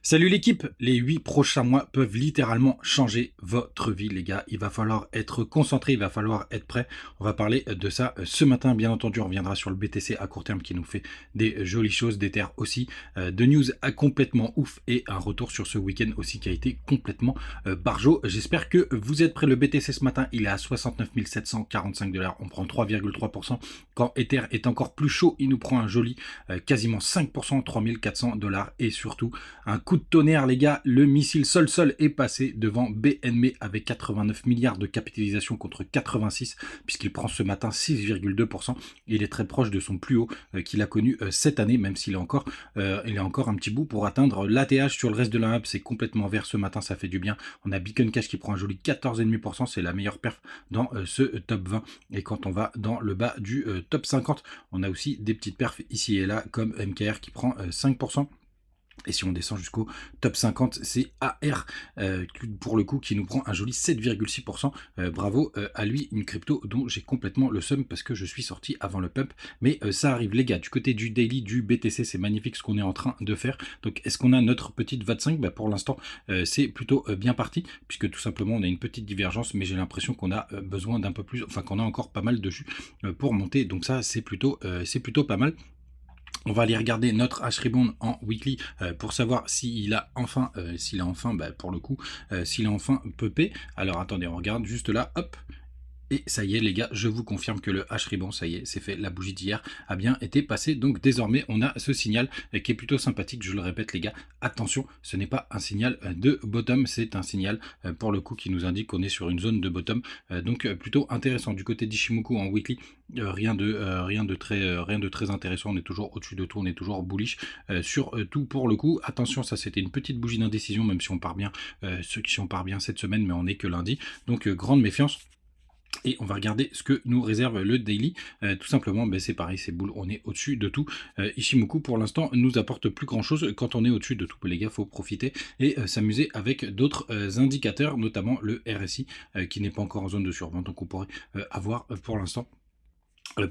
Salut l'équipe, les 8 prochains mois peuvent littéralement changer votre vie les gars. Il va falloir être concentré, il va falloir être prêt. On va parler de ça ce matin, bien entendu. On reviendra sur le BTC à court terme qui nous fait des jolies choses, des terres aussi, de news à complètement ouf et un retour sur ce week-end aussi qui a été complètement barjo. J'espère que vous êtes prêts. Le BTC ce matin, il est à 69 745 $. On prend 3,3%. Quand Ether est encore plus chaud, il nous prend un joli quasiment 5%, 3400 $. Et surtout, un coup de tonnerre les gars, le missile sol-sol est passé devant BNB avec 89 milliards de capitalisation contre 86 puisqu'il prend ce matin 6,2%. Il est très proche de son plus haut qu'il a connu cette année, même s'il est encore un petit bout pour atteindre l'ATH. Sur le reste de la map, c'est complètement vert ce matin, ça fait du bien. On a Beacon Cash qui prend un joli 14,5%, c'est la meilleure perf dans ce top 20. Et quand on va dans le bas du top 50, on a aussi des petites perfs ici et là comme MKR qui prend 5%. Et si on descend jusqu'au top 50, c'est AR pour le coup qui nous prend un joli 7,6%. Bravo à lui, une crypto dont j'ai complètement le seum parce que je suis sorti avant le pump. Mais ça arrive les gars, du côté du daily, du BTC, c'est magnifique ce qu'on est en train de faire. Donc est-ce qu'on a notre petite 25 ? Pour l'instant, c'est plutôt bien parti puisque tout simplement on a une petite divergence, mais j'ai l'impression qu'on a besoin d'un peu plus, enfin qu'on a encore pas mal de jus pour monter. Donc ça c'est plutôt pas mal. On va aller regarder notre H-Rebound en weekly pour savoir s'il a enfin, pour le coup, s'il a enfin pupé. Alors attendez, on regarde juste là, hop. Et ça y est les gars, je vous confirme que le H-Ribbon, ça y est, c'est fait, la bougie d'hier a bien été passée. Donc désormais, on a ce signal qui est plutôt sympathique. Je le répète les gars, attention, ce n'est pas un signal de bottom, c'est un signal pour le coup qui nous indique qu'on est sur une zone de bottom. Donc plutôt intéressant. Du côté d'Ishimoku en weekly, rien de très intéressant. On est toujours au-dessus de tout, on est toujours bullish sur tout pour le coup. Attention, ça c'était une petite bougie d'indécision, même si on part bien, si on part bien cette semaine, mais on n'est que lundi. Donc grande méfiance. Et on va regarder ce que nous réserve le daily. Tout simplement, c'est pareil, c'est boule, on est au-dessus de tout. Ishimoku, pour l'instant, nous apporte plus grand-chose. Quand on est au-dessus de tout, les gars, faut profiter et s'amuser avec d'autres indicateurs, notamment le RSI, qui n'est pas encore en zone de survente. Donc on pourrait avoir pour l'instant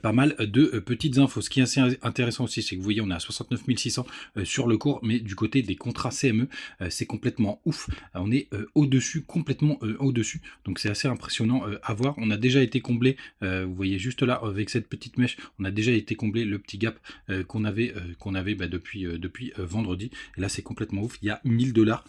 pas mal de petites infos. Ce qui est assez intéressant aussi, c'est que vous voyez, on est à 69 600 sur le cours, mais du côté des contrats CME, c'est complètement ouf. On est au-dessus, complètement au-dessus. Donc c'est assez impressionnant à voir. On a déjà été comblé, vous voyez juste là, avec cette petite mèche, on a déjà été comblé le petit gap qu'on avait depuis vendredi. Et là, c'est complètement ouf. Il y a 1000 $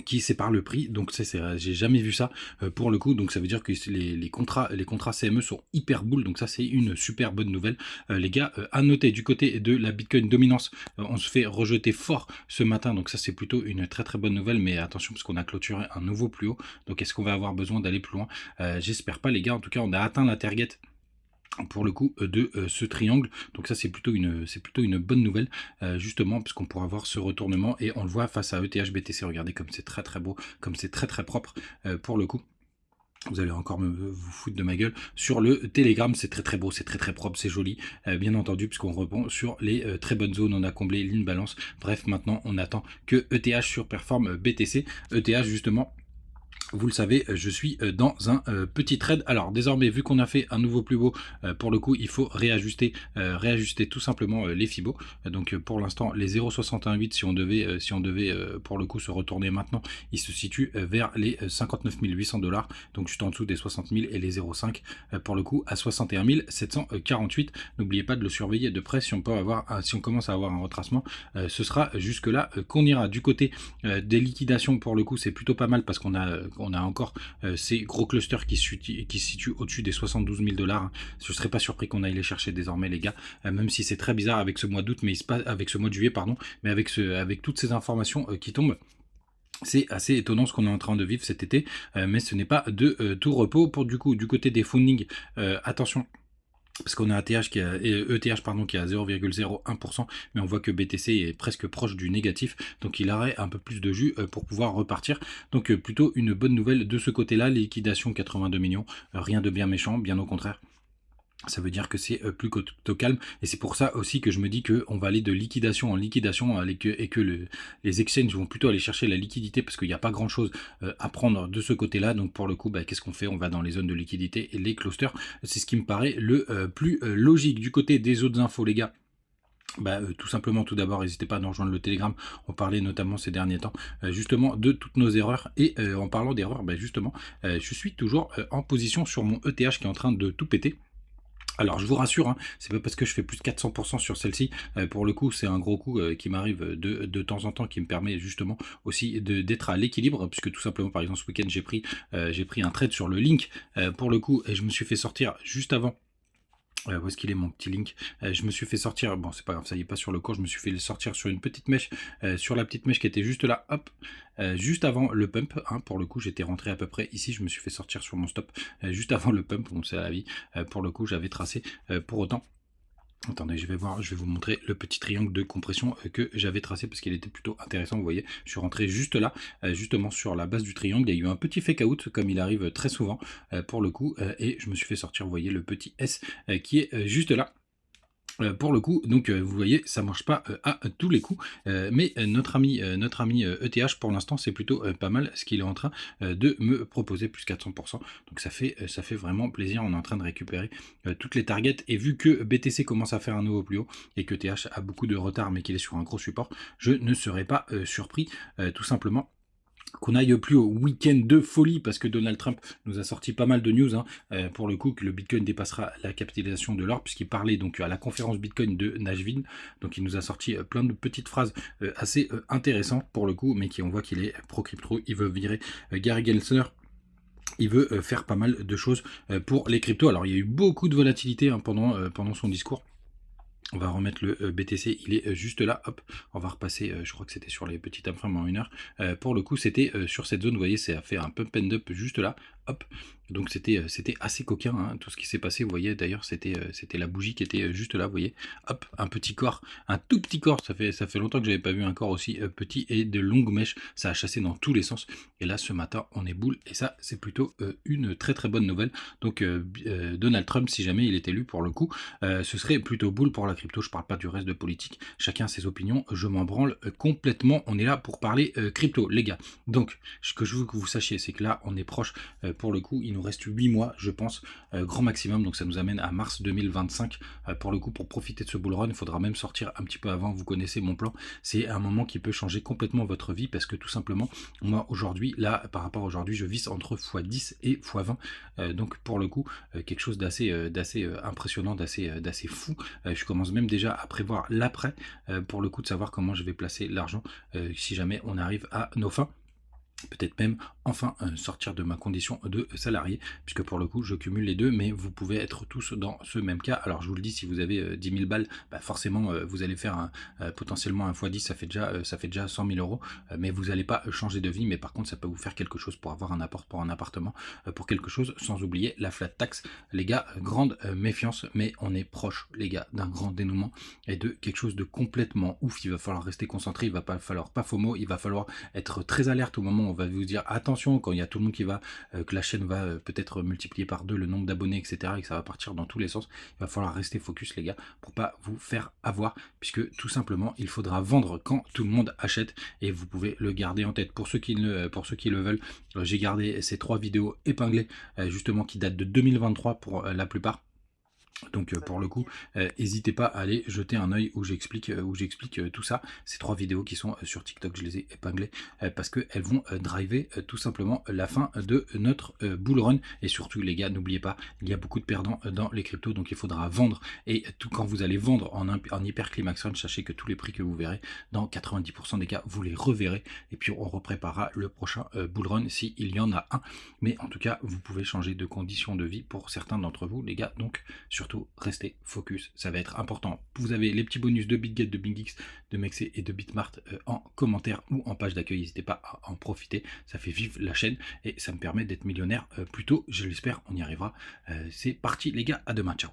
qui sépare le prix, donc j'ai jamais vu ça pour le coup. Donc ça veut dire que les contrats CME sont hyper bull, donc ça c'est une super bonne nouvelle les gars. À noter du côté de la Bitcoin dominance, on se fait rejeter fort ce matin, donc ça c'est plutôt une très très bonne nouvelle, mais attention parce qu'on a clôturé un nouveau plus haut. Donc est-ce qu'on va avoir besoin d'aller plus loin? J'espère pas les gars. En tout cas, on a atteint la target pour le coup de ce triangle. Donc ça c'est plutôt une bonne nouvelle justement parce qu'on pourra voir ce retournement et on le voit face à ETH BTC. Regardez comme c'est très très beau, comme c'est très très propre pour le coup. Vous allez encore vous foutre de ma gueule. Sur le Telegram, c'est très très beau, c'est très très propre, c'est joli, bien entendu, puisqu'on répond sur les très bonnes zones. On a comblé ligne balance. Bref, maintenant on attend que ETH surperforme BTC. ETH justement, vous le savez, je suis dans un petit trade. Alors désormais, vu qu'on a fait un nouveau plus beau, pour le coup, il faut réajuster tout simplement les Fibo. Donc pour l'instant, les 0,618, si on devait pour le coup se retourner maintenant, il se situe vers les 59 800 $. Donc juste en dessous des 60 000 et les 0,5 pour le coup à 61 748. N'oubliez pas de le surveiller de près. Si on commence à avoir un retracement, ce sera jusque là qu'on ira. Du côté des liquidations, pour le coup, c'est plutôt pas mal parce qu'on a encore ces gros clusters qui se situent au-dessus des 72 000 $. Je ne serais pas surpris qu'on aille les chercher désormais les gars, même si c'est très bizarre avec ce mois d'août, mais il se passe avec ce mois de juillet, pardon, mais avec toutes ces informations qui tombent. C'est assez étonnant ce qu'on est en train de vivre cet été, mais ce n'est pas de tout repos. Pour du côté des funding, attention. Parce qu'on a ETH qui est à 0,01%, mais on voit que BTC est presque proche du négatif, donc il aurait un peu plus de jus pour pouvoir repartir. Donc plutôt une bonne nouvelle de ce côté-là. Liquidation 82 millions, rien de bien méchant, bien au contraire. Ça veut dire que c'est plutôt calme, et c'est pour ça aussi que je me dis qu'on va aller de liquidation en liquidation et que les exchanges vont plutôt aller chercher la liquidité parce qu'il n'y a pas grand chose à prendre de ce côté là. Donc pour le coup, qu'est-ce qu'on fait? On va dans les zones de liquidité et les clusters, c'est ce qui me paraît le plus logique. Du côté des autres infos les gars, Tout simplement, tout d'abord, n'hésitez pas à nous rejoindre le Telegram. On parlait notamment ces derniers temps, justement, de toutes nos erreurs. Et en parlant d'erreurs, justement, je suis toujours en position sur mon ETH qui est en train de tout péter. Alors je vous rassure, hein, c'est pas parce que je fais plus de 400% sur celle-ci, pour le coup c'est un gros coup qui m'arrive de temps en temps, qui me permet justement aussi d'être à l'équilibre, puisque tout simplement par exemple ce week-end j'ai pris un trade sur le link pour le coup, et je me suis fait sortir juste avant. Où est-ce qu'il est mon petit link? Je me suis fait sortir, bon c'est pas grave, ça y est pas sur le cours, je me suis fait sortir sur une petite mèche, sur la petite mèche qui était juste là, hop, juste avant le pump, hein, pour le coup j'étais rentré à peu près ici, je me suis fait sortir sur mon stop, juste avant le pump, bon c'est la vie, pour le coup j'avais tracé, pour autant. Attendez, je vais vous montrer le petit triangle de compression que j'avais tracé parce qu'il était plutôt intéressant, vous voyez. Je suis rentré juste là, justement sur la base du triangle. Il y a eu un petit fake out comme il arrive très souvent pour le coup, et je me suis fait sortir, vous voyez, le petit S qui est juste là. Pour le coup, donc vous voyez, ça marche pas à tous les coups, mais notre ami ETH pour l'instant c'est plutôt pas mal ce qu'il est en train de me proposer, plus 400%. Donc ça fait vraiment plaisir. On est en train de récupérer toutes les targets, et vu que BTC commence à faire un nouveau plus haut et que TH a beaucoup de retard mais qu'il est sur un gros support, je ne serais pas surpris tout simplement qu'on aille plus au week-end de folie, parce que Donald Trump nous a sorti pas mal de news, hein, pour le coup, que le Bitcoin dépassera la capitalisation de l'or, puisqu'il parlait donc à la conférence Bitcoin de Nashville. Donc il nous a sorti plein de petites phrases assez intéressantes pour le coup, mais on voit qu'il est pro-crypto. Il veut virer Gary Gensler. Il veut faire pas mal de choses pour les cryptos. Alors il y a eu beaucoup de volatilité, hein, pendant son discours. On va remettre le BTC, il est juste là, hop, on va repasser, je crois que c'était sur les petites timeframes en 1 heure. Pour le coup, c'était sur cette zone, vous voyez, ça a fait un pump and up juste là, hop. Donc c'était assez coquin, hein, tout ce qui s'est passé, vous voyez, d'ailleurs c'était la bougie qui était juste là, vous voyez, hop, un petit corps, un tout petit corps, ça fait longtemps que j'avais pas vu un corps aussi petit, et de longues mèches, ça a chassé dans tous les sens, et là ce matin on est boule, et ça c'est plutôt une très très bonne nouvelle. Donc Donald Trump, si jamais il est élu pour le coup, ce serait plutôt boule pour la crypto. Je parle pas du reste de politique, chacun ses opinions, je m'en branle complètement, on est là pour parler crypto les gars. Donc ce que je veux que vous sachiez, c'est que là on est proche, pour le coup il nous reste 8 mois je pense, grand maximum, donc ça nous amène à mars 2025 pour le coup. Pour profiter de ce bull run, il faudra même sortir un petit peu avant, vous connaissez mon plan, c'est un moment qui peut changer complètement votre vie, parce que tout simplement moi aujourd'hui, là par rapport à aujourd'hui, je vise entre x10 et x20, donc pour le coup quelque chose d'assez impressionnant, d'assez fou. Je commence même déjà à prévoir l'après, pour le coup, de savoir comment je vais placer l'argent si jamais on arrive à nos fins. Peut-être même enfin sortir de ma condition de salarié, puisque pour le coup je cumule les deux, mais vous pouvez être tous dans ce même cas. Alors je vous le dis, si vous avez 10 000 balles, forcément vous allez faire potentiellement un x10, ça fait déjà 100 000 euros, mais vous n'allez pas changer de vie. Mais par contre ça peut vous faire quelque chose pour avoir un apport pour un appartement, pour quelque chose, sans oublier la flat tax. Les gars, grande méfiance, mais on est proche les gars d'un grand dénouement et de quelque chose de complètement ouf. Il va falloir rester concentré, il va pas falloir pas FOMO, il va falloir être très alerte au moment où on va vous dire attention, quand il y a tout le monde qui va, que la chaîne va peut-être multiplier par 2 le nombre d'abonnés, etc., et que ça va partir dans tous les sens. Il va falloir rester focus les gars, pour pas vous faire avoir, puisque tout simplement il faudra vendre quand tout le monde achète, et vous pouvez le garder en tête. Pour ceux qui le veulent, j'ai gardé ces 3 vidéos épinglées justement, qui datent de 2023 pour la plupart. Donc pour le coup, n'hésitez pas à aller jeter un œil où j'explique tout ça. Ces 3 vidéos qui sont sur TikTok, je les ai épinglées parce qu'elles vont driver tout simplement la fin de notre bull run. Et surtout les gars, n'oubliez pas, il y a beaucoup de perdants dans les cryptos, donc il faudra vendre. Et tout quand vous allez vendre en hyper climax run, sachez que tous les prix que vous verrez, dans 90% des cas, vous les reverrez. Et puis on repréparera le prochain bull run s'il y en a un. Mais en tout cas, vous pouvez changer de conditions de vie pour certains d'entre vous les gars, donc surtout restez focus, ça va être important. Vous avez les petits bonus de BitGet, de BingX, de Mexc et de Bitmart en commentaire ou en page d'accueil, n'hésitez pas à en profiter, ça fait vivre la chaîne et ça me permet d'être millionnaire plus tôt, je l'espère, on y arrivera. C'est parti les gars, à demain, ciao.